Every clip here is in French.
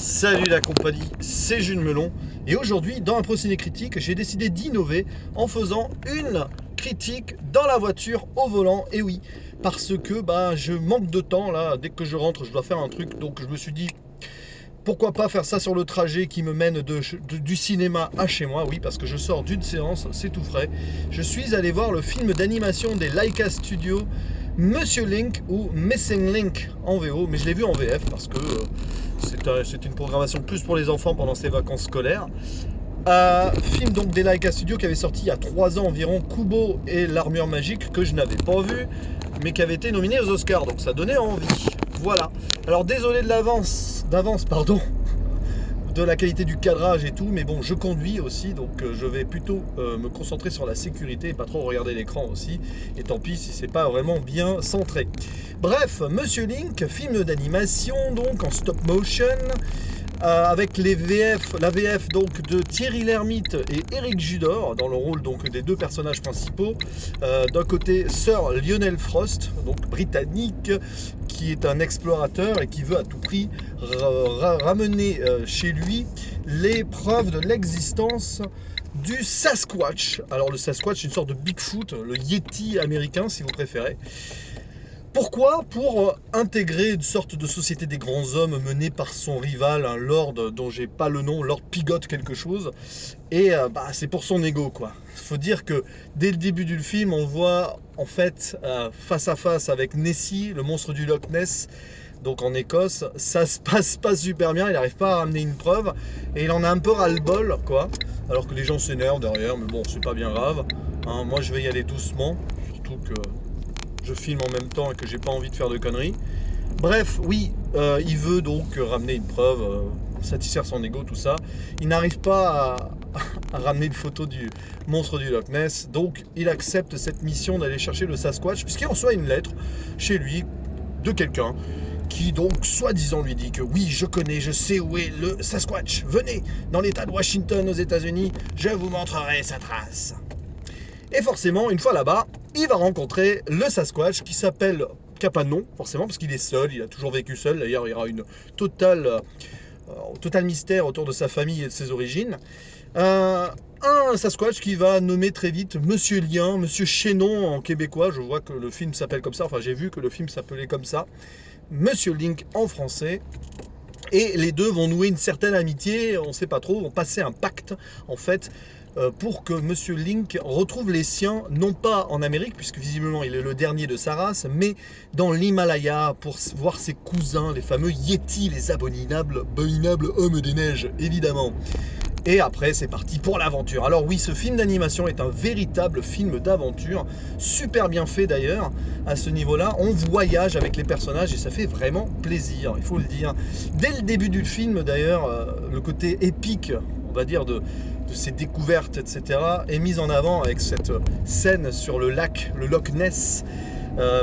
Salut la compagnie, c'est Jules Melon et aujourd'hui dans un procédé critique j'ai décidé d'innover en faisant une critique dans la voiture au volant. Et oui, parce que je manque de temps là, dès que je rentre je dois faire un truc, donc je me suis dit pourquoi pas faire ça sur le trajet qui me mène du cinéma à chez moi. Oui, parce que je sors d'une séance, c'est tout frais. Je suis allé voir le film d'animation des Laika Studios, Monsieur Link ou Missing Link en VO, mais je l'ai vu en VF parce que c'est une programmation plus pour les enfants pendant ces vacances scolaires. Film donc des Laika Studios qui avait sorti il y a 3 ans environ, Kubo et l'armure magique, que je n'avais pas vu, mais qui avait été nominé aux Oscars, donc ça donnait envie. Voilà. Alors désolé d'avance, de la qualité du cadrage et tout, mais bon, je conduis aussi, donc je vais plutôt me concentrer sur la sécurité et pas trop regarder l'écran aussi, et tant pis si c'est pas vraiment bien centré. Bref, Monsieur Link, film d'animation donc en stop motion, avec la VF donc de Thierry Lhermitte et Éric Judor dans le rôle donc des deux personnages principaux. D'un côté Sir Lionel Frost, donc britannique, qui est un explorateur et qui veut à tout prix ramener chez lui les preuves de l'existence du Sasquatch. Alors le Sasquatch, une sorte de Bigfoot, le Yeti américain si vous préférez. Pourquoi? Pour intégrer une sorte de société des grands hommes menée par son rival, un lord dont j'ai pas le nom, Lord Pigot quelque chose. Et c'est pour son ego quoi. Faut dire que dès le début du film, on voit en fait face à face avec Nessie, le monstre du Loch Ness, donc en Écosse, ça se passe pas super bien, il n'arrive pas à ramener une preuve et il en a un peu ras-le-bol quoi. Alors que les gens s'énervent derrière, mais bon, c'est pas bien grave. Hein, moi je vais y aller doucement, surtout que je filme en même temps et que j'ai pas envie de faire de conneries. Bref, oui, il veut donc ramener une preuve, satisfaire son ego, tout ça. Il n'arrive pas à ramener une photo du monstre du Loch Ness, donc il accepte cette mission d'aller chercher le Sasquatch, puisqu'il reçoit une lettre chez lui de quelqu'un qui donc soi-disant lui dit que oui, je sais où est le Sasquatch, venez dans l'état de Washington aux États-Unis, je vous montrerai sa trace. Et forcément, une fois là-bas, il va rencontrer le Sasquatch qui s'appelle, qui n'a pas de nom, forcément, parce qu'il est seul, il a toujours vécu seul. D'ailleurs, il y aura une total mystère autour de sa famille et de ses origines. Un Sasquatch qui va nommer très vite Monsieur Lien, Monsieur Chénon en québécois. Je vois que le film s'appelle comme ça, enfin j'ai vu que le film s'appelait comme ça. Monsieur Link en français. Et les deux vont nouer une certaine amitié, on ne sait pas trop, vont passer un pacte en fait, pour que Monsieur Link retrouve les siens, non pas en Amérique, puisque visiblement il est le dernier de sa race, mais dans l'Himalaya, pour voir ses cousins, les fameux Yétis, les abominables hommes des neiges, évidemment. Et après, c'est parti pour l'aventure. Alors oui, ce film d'animation est un véritable film d'aventure, super bien fait d'ailleurs, à ce niveau-là. On voyage avec les personnages et ça fait vraiment plaisir, il faut le dire. Dès le début du film d'ailleurs, le côté épique, on va dire, de ses découvertes, etc., est mis en avant avec cette scène sur le lac, le Loch Ness.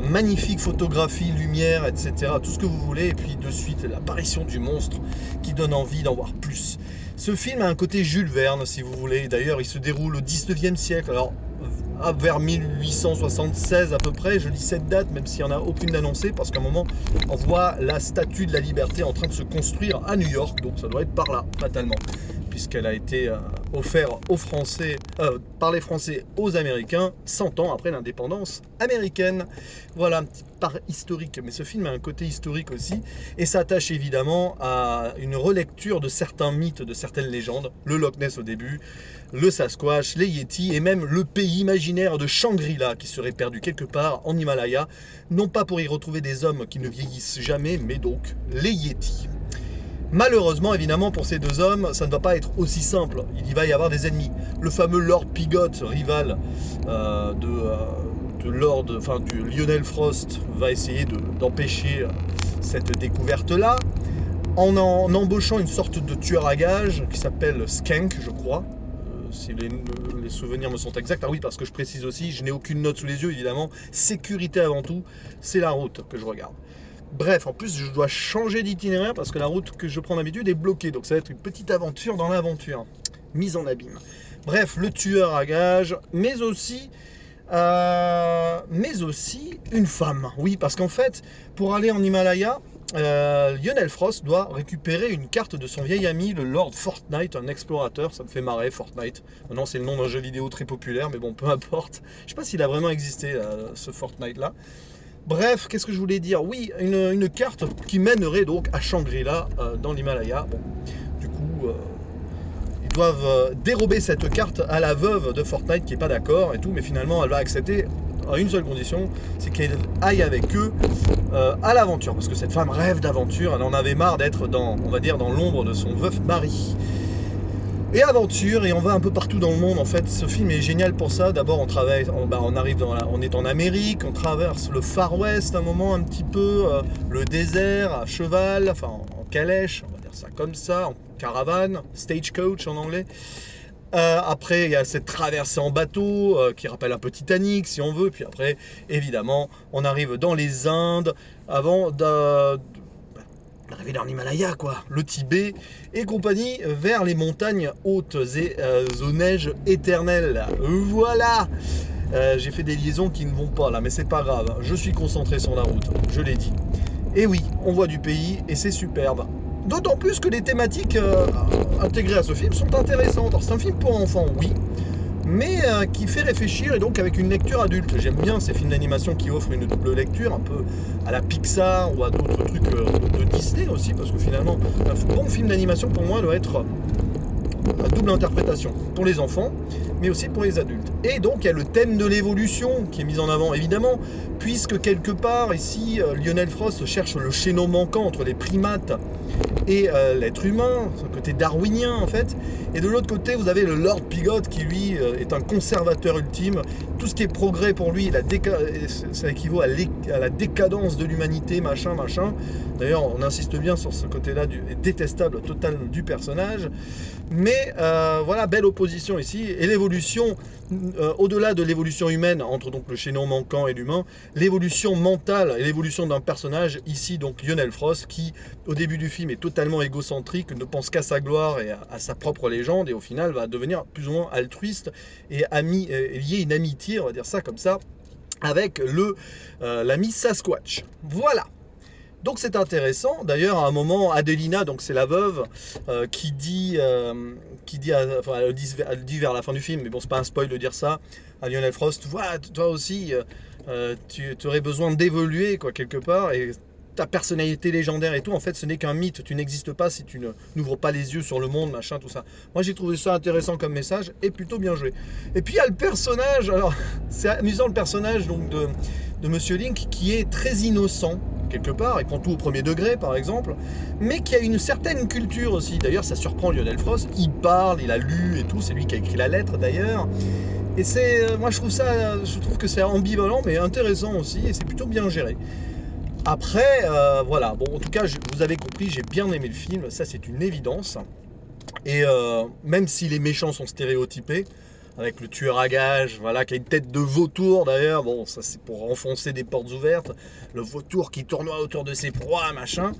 Magnifique photographie, lumière, etc., tout ce que vous voulez, et puis de suite l'apparition du monstre qui donne envie d'en voir plus. Ce film a un côté Jules Verne si vous voulez, d'ailleurs il se déroule au 19e siècle, alors vers 1876 à peu près, je lis cette date même s'il n'y en a aucune d'annoncée, parce qu'à un moment on voit la statue de la liberté en train de se construire à New York, donc ça doit être par là, fatalement, puisqu'elle a été offerte aux Français, par les Français aux Américains 100 ans après l'indépendance américaine. Voilà, un petit part historique, mais ce film a un côté historique aussi, et s'attache évidemment à une relecture de certains mythes, de certaines légendes, le Loch Ness au début, le Sasquatch, les Yétis, et même le pays imaginaire de Shangri-La qui serait perdu quelque part en Himalaya, non pas pour y retrouver des hommes qui ne vieillissent jamais, mais donc les Yétis. Malheureusement, évidemment, pour ces deux hommes, ça ne va pas être aussi simple. Il y va y avoir des ennemis. Le fameux Lord Pigot, rival du Lionel Frost, va essayer d'empêcher cette découverte-là, en embauchant une sorte de tueur à gages qui s'appelle Skank, je crois. Si les souvenirs me sont exacts. Ah oui, parce que je précise aussi, je n'ai aucune note sous les yeux, évidemment. Sécurité avant tout, c'est la route que je regarde. Bref, en plus je dois changer d'itinéraire parce que la route que je prends d'habitude est bloquée. Donc ça va être une petite aventure dans l'aventure, mise en abîme. Bref, le tueur à gages, mais aussi une femme. Oui, parce qu'en fait, pour aller en Himalaya, Lionel Frost doit récupérer une carte de son vieil ami, le Lord Fortnite, un explorateur. Ça me fait marrer, Fortnite. Maintenant, c'est le nom d'un jeu vidéo très populaire, mais bon, peu importe. Je sais pas s'il a vraiment existé, ce Fortnite-là. Bref, qu'est-ce que je voulais dire? Oui, une carte qui mènerait donc à Shangri-La, dans l'Himalaya. Bon, du coup, ils doivent dérober cette carte à la veuve de Fortnite qui n'est pas d'accord et tout, mais finalement, elle va accepter à une seule condition, c'est qu'elle aille avec eux à l'aventure, parce que cette femme rêve d'aventure, elle en avait marre d'être dans, on va dire, dans l'ombre de son veuf mari. Et aventure, et on va un peu partout dans le monde en fait. Ce film est génial pour ça. D'abord on arrive on est en Amérique, on traverse le Far West un moment un petit peu, le désert à cheval, enfin en calèche, on va dire ça comme ça, en caravane, stagecoach en anglais. Après, il y a cette traversée en bateau qui rappelle un peu Titanic, si on veut. Puis après, évidemment, on arrive dans les Indes avant d'arriver dans l'Himalaya, quoi, le Tibet et compagnie, vers les montagnes hautes et aux neiges éternelles. Voilà. J'ai fait des liaisons qui ne vont pas là, mais c'est pas grave. Je suis concentré sur la route, je l'ai dit. Et oui, on voit du pays et c'est superbe. D'autant plus que les thématiques intégrées à ce film sont intéressantes. Alors, c'est un film pour enfants, oui, mais qui fait réfléchir et donc avec une lecture adulte. J'aime bien ces films d'animation qui offrent une double lecture, un peu à la Pixar ou à d'autres trucs de Disney aussi, parce que finalement, un bon film d'animation pour moi doit être à double interprétation pour les enfants, mais aussi pour les adultes. Et donc il y a le thème de l'évolution qui est mis en avant, évidemment, puisque quelque part ici Lionel Frost cherche le chaînon manquant entre les primates et l'être humain, ce côté darwinien en fait. Et de l'autre côté, vous avez le Lord Pigot qui lui est un conservateur ultime. Tout ce qui est progrès pour lui, ça équivaut à la décadence de l'humanité, machin. D'ailleurs, on insiste bien sur ce côté-là détestable total du personnage. Mais voilà, belle opposition ici. Et l'évolution, au-delà de l'évolution humaine, entre donc le chaînon manquant et l'humain, l'évolution mentale et l'évolution d'un personnage, ici donc Lionel Frost, qui au début du film est totalement égocentrique, ne pense qu'à sa gloire et à sa propre légende, et au final va devenir plus ou moins altruiste et lier une amitié, on va dire ça comme ça, avec l'ami Sasquatch. Voilà. Donc c'est intéressant. D'ailleurs, à un moment, Adelina, donc c'est la veuve, qui dit, enfin, elle le dit vers la fin du film, mais bon, c'est pas un spoil de dire ça, à Lionel Frost, voilà, toi aussi, tu aurais besoin d'évoluer, quoi, quelque part, et ta personnalité légendaire et tout, en fait, ce n'est qu'un mythe. Tu n'existes pas si tu n'ouvres pas les yeux sur le monde, machin, tout ça. Moi, j'ai trouvé ça intéressant comme message et plutôt bien joué. Et puis, il y a le personnage, alors, c'est amusant le personnage donc, de Monsieur Link, qui est très innocent, quelque part, il prend tout au premier degré par exemple, mais qui a une certaine culture aussi. D'ailleurs, ça surprend Lionel Frost, il parle, il a lu et tout, c'est lui qui a écrit la lettre d'ailleurs. Et moi je trouve que c'est ambivalent mais intéressant aussi, et c'est plutôt bien géré. Après, voilà, bon, en tout cas, vous avez compris, j'ai bien aimé le film, ça c'est une évidence. Et même si les méchants sont stéréotypés, avec le tueur à gages, voilà, qui a une tête de vautour d'ailleurs, bon, ça c'est pour enfoncer des portes ouvertes, le vautour qui tournoie autour de ses proies, machin,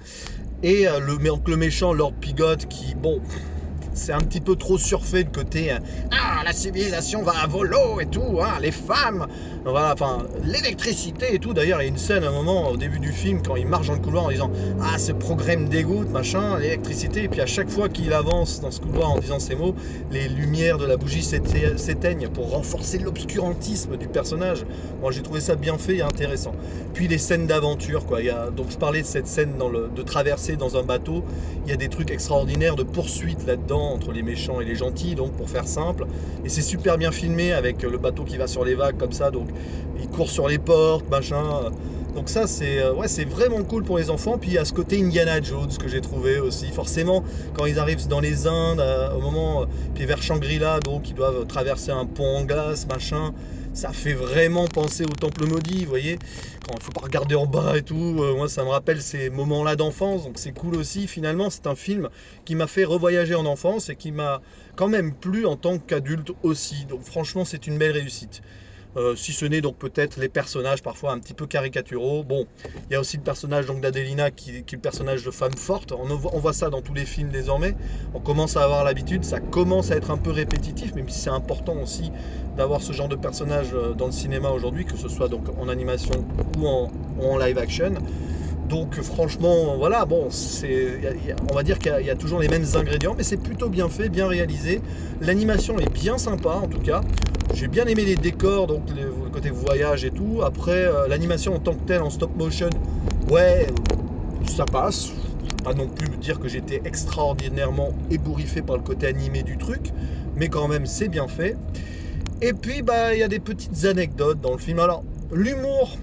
et le méchant Lord Pigot qui, bon, c'est un petit peu trop surfait le côté la civilisation va à volo et tout, hein, les femmes, voilà, enfin l'électricité et tout. D'ailleurs, il y a une scène à un moment au début du film quand il marche dans le couloir en disant ce progrès me dégoûte, machin, l'électricité, et puis à chaque fois qu'il avance dans ce couloir en disant ces mots, les lumières de la bougie s'éteignent pour renforcer l'obscurantisme du personnage. Moi, j'ai trouvé ça bien fait et intéressant. Puis les scènes d'aventure, quoi. Donc je parlais de cette scène de traversée dans un bateau, il y a des trucs extraordinaires de poursuite là-dedans entre les méchants et les gentils, donc pour faire simple, et c'est super bien filmé avec le bateau qui va sur les vagues comme ça, donc il court sur les portes, machin, donc ça c'est vraiment cool pour les enfants. Puis il y a ce côté Indiana Jones que j'ai trouvé aussi, forcément quand ils arrivent dans les Indes, au moment, puis vers Shangri-La, donc ils doivent traverser un pont en glace, machin, ça fait vraiment penser au Temple Maudit, vous voyez, quand il ne faut pas regarder en bas et tout, moi ça me rappelle ces moments-là d'enfance, donc c'est cool aussi. Finalement, c'est un film qui m'a fait revoyager en enfance et qui m'a quand même plu en tant qu'adulte aussi, donc franchement c'est une belle réussite. Si ce n'est donc peut-être les personnages parfois un petit peu caricaturaux. Bon, il y a aussi le personnage donc d'Adelina qui est le personnage de femme forte. On voit ça dans tous les films désormais. On commence à avoir l'habitude, ça commence à être un peu répétitif, même si c'est important aussi d'avoir ce genre de personnage dans le cinéma aujourd'hui, que ce soit donc en animation ou en live action. Donc franchement, voilà, bon, on va dire qu'il y a toujours les mêmes ingrédients, mais c'est plutôt bien fait, bien réalisé. L'animation est bien sympa en tout cas. J'ai bien aimé les décors, donc le côté voyage et tout. Après, l'animation en tant que telle, en stop motion, ouais, ça passe. Je ne vais pas non plus me dire que j'étais extraordinairement ébouriffé par le côté animé du truc, mais quand même, c'est bien fait. Et puis, bah, il y a des petites anecdotes dans le film. Alors, l'humour...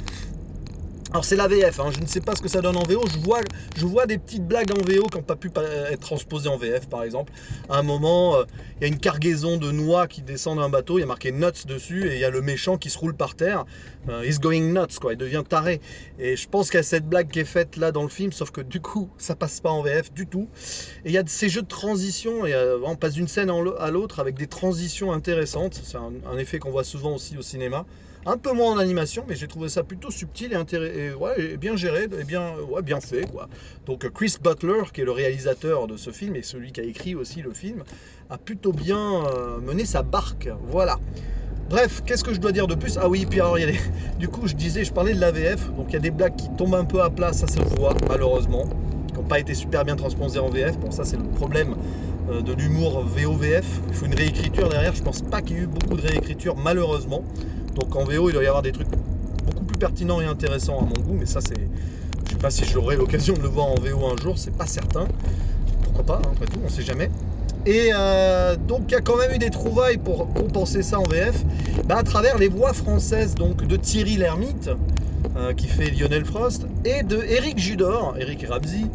Alors c'est la VF, hein. Je ne sais pas ce que ça donne en VO, je vois des petites blagues en VO qui n'ont pas pu être transposées en VF par exemple. À un moment, il y a une cargaison de noix qui descend d'un bateau, il y a marqué nuts dessus et il y a le méchant qui se roule par terre. He's going nuts, quoi, il devient taré. Et je pense qu'il y a cette blague qui est faite là dans le film, sauf que du coup ça passe pas en VF du tout. Et il y a ces jeux de transition, et on passe d'une scène à l'autre avec des transitions intéressantes. C'est un effet qu'on voit souvent aussi au cinéma. Un peu moins en animation, mais j'ai trouvé ça plutôt subtil et bien géré, et bien fait, quoi. Donc Chris Butler, qui est le réalisateur de ce film et celui qui a écrit aussi le film, a plutôt bien mené sa barque. Voilà. Bref, qu'est-ce que je dois dire de plus? Ah oui, puis alors, du coup, je parlais de l'AVF, donc il y a des blagues qui tombent un peu à plat, ça se voit, malheureusement, qui n'ont pas été super bien transposées en VF. Bon, ça, c'est le problème de l'humour VO-VF. Il faut une réécriture derrière. Je pense pas qu'il y ait eu beaucoup de réécriture, malheureusement. Donc en VO, il doit y avoir des trucs beaucoup plus pertinents et intéressants à mon goût, mais ça, je sais pas si j'aurai l'occasion de le voir en VO un jour, c'est pas certain. Pourquoi pas, hein, après tout, on sait jamais. Et donc il y a quand même eu des trouvailles pour compenser ça en VF, à travers les voix françaises donc de Thierry Lhermitte, qui fait Lionel Frost, et de Éric Judor, Éric Ramsey,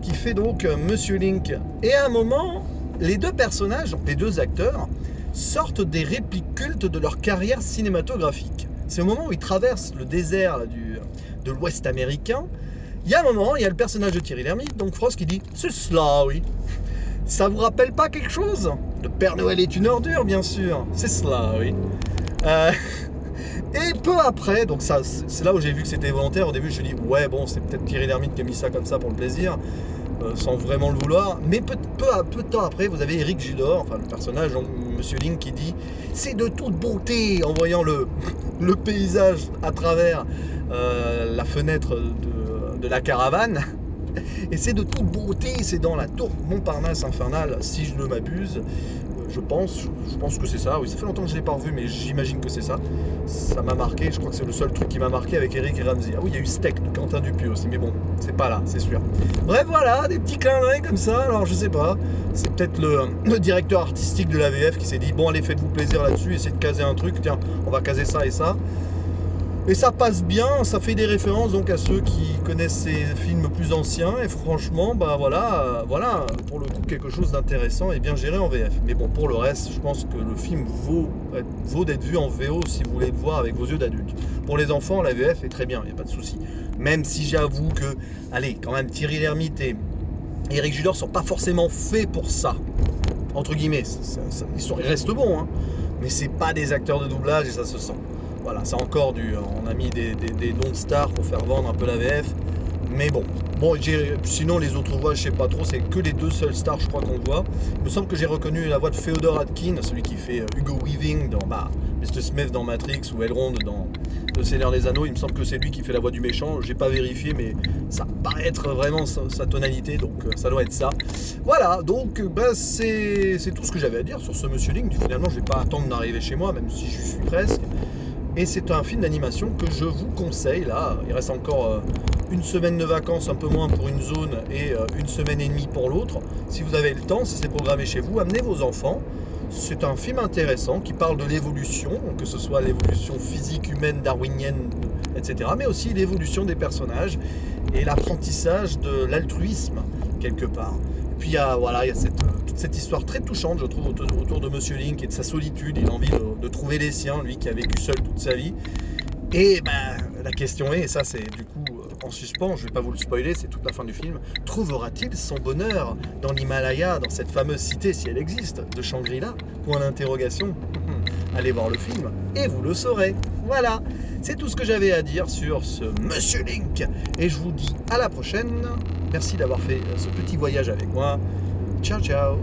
qui fait donc Monsieur Link. Et à un moment, les deux personnages, donc les deux acteurs, sortent des répliques cultes de leur carrière cinématographique. C'est au moment où ils traversent le désert de l'Ouest américain. Il y a un moment, il y a le personnage de Thierry Lhermitte, donc Frost, qui dit « C'est cela, oui ». Ça vous rappelle pas quelque chose? Le Père Noël est une ordure, bien sûr. C'est cela, oui. Et peu après, donc ça, c'est là où j'ai vu que c'était volontaire. Au début, je me suis dit, ouais, bon, c'est peut-être Thierry Lhermitte qui a mis ça comme ça pour le plaisir, sans vraiment le vouloir. Mais peu de temps après, vous avez Éric Judor, enfin le personnage, Monsieur Link, qui dit « C'est de toute beauté » en voyant le paysage à travers la fenêtre de la caravane. Et c'est de toute beauté, c'est dans la tour Montparnasse infernale, si je ne m'abuse. Je pense que c'est ça. Oui, ça fait longtemps que je ne l'ai pas revu, mais j'imagine que c'est ça. Ça m'a marqué, je crois que c'est le seul truc qui m'a marqué avec Éric Ramsey. Ah oui, il y a eu Steak de Quentin Dupieux aussi, mais bon, c'est pas là, c'est sûr. Bref, voilà, des petits clins d'œil comme ça. Alors, je sais pas, c'est peut-être le directeur artistique de la VF qui s'est dit, bon, allez, faites-vous plaisir là-dessus, essayez de caser un truc, tiens, on va caser ça et ça. Et ça passe bien, ça fait des références donc à ceux qui connaissent ces films plus anciens. Et franchement, bah voilà, pour le coup, quelque chose d'intéressant et bien géré en VF. Mais bon, pour le reste, je pense que le film vaut d'être vu en VO si vous voulez le voir avec vos yeux d'adulte. Pour les enfants, la VF est très bien, il n'y a pas de souci. Même si j'avoue que, allez, quand même, Thierry Lhermitte et Éric Judor sont pas forcément faits pour ça. Entre guillemets, ils restent bons, hein, mais c'est pas des acteurs de doublage et ça se sent. Voilà, c'est encore on a mis des noms de stars pour faire vendre un peu la VF. Mais bon, sinon les autres voix, je sais pas trop, c'est que les deux seules stars, je crois qu'on voit. Il me semble que j'ai reconnu la voix de Féodor Atkin, celui qui fait Hugo Weaving dans Mr. Smith dans Matrix ou Elrond dans Le Seigneur des Anneaux. Il me semble que c'est lui qui fait la voix du méchant. J'ai pas vérifié, mais ça paraît être vraiment sa tonalité, donc ça doit être ça. Voilà, donc c'est tout ce que j'avais à dire sur ce Monsieur Link. Finalement, je vais pas attendre d'arriver chez moi, même si je suis presque. Et c'est un film d'animation que je vous conseille. Là, il reste encore une semaine de vacances, un peu moins pour une zone et une semaine et demie pour l'autre. Si vous avez le temps, si c'est programmé chez vous, amenez vos enfants. C'est un film intéressant qui parle de l'évolution, que ce soit l'évolution physique, humaine, darwinienne, etc. Mais aussi l'évolution des personnages et l'apprentissage de l'altruisme, quelque part. Et puis il y a toute cette histoire très touchante, je trouve, autour de Monsieur Link et de sa solitude. Il a envie de trouver les siens, lui qui a vécu seul toute sa vie. Et la question est, et ça c'est du coup en suspens, je ne vais pas vous le spoiler, c'est toute la fin du film, trouvera-t-il son bonheur dans l'Himalaya, dans cette fameuse cité, si elle existe, de Shangri-La? Point d'interrogation. Allez voir le film et vous le saurez. Voilà, c'est tout ce que j'avais à dire sur ce Monsieur Link. Et je vous dis à la prochaine. Merci d'avoir fait ce petit voyage avec moi. Ciao, ciao.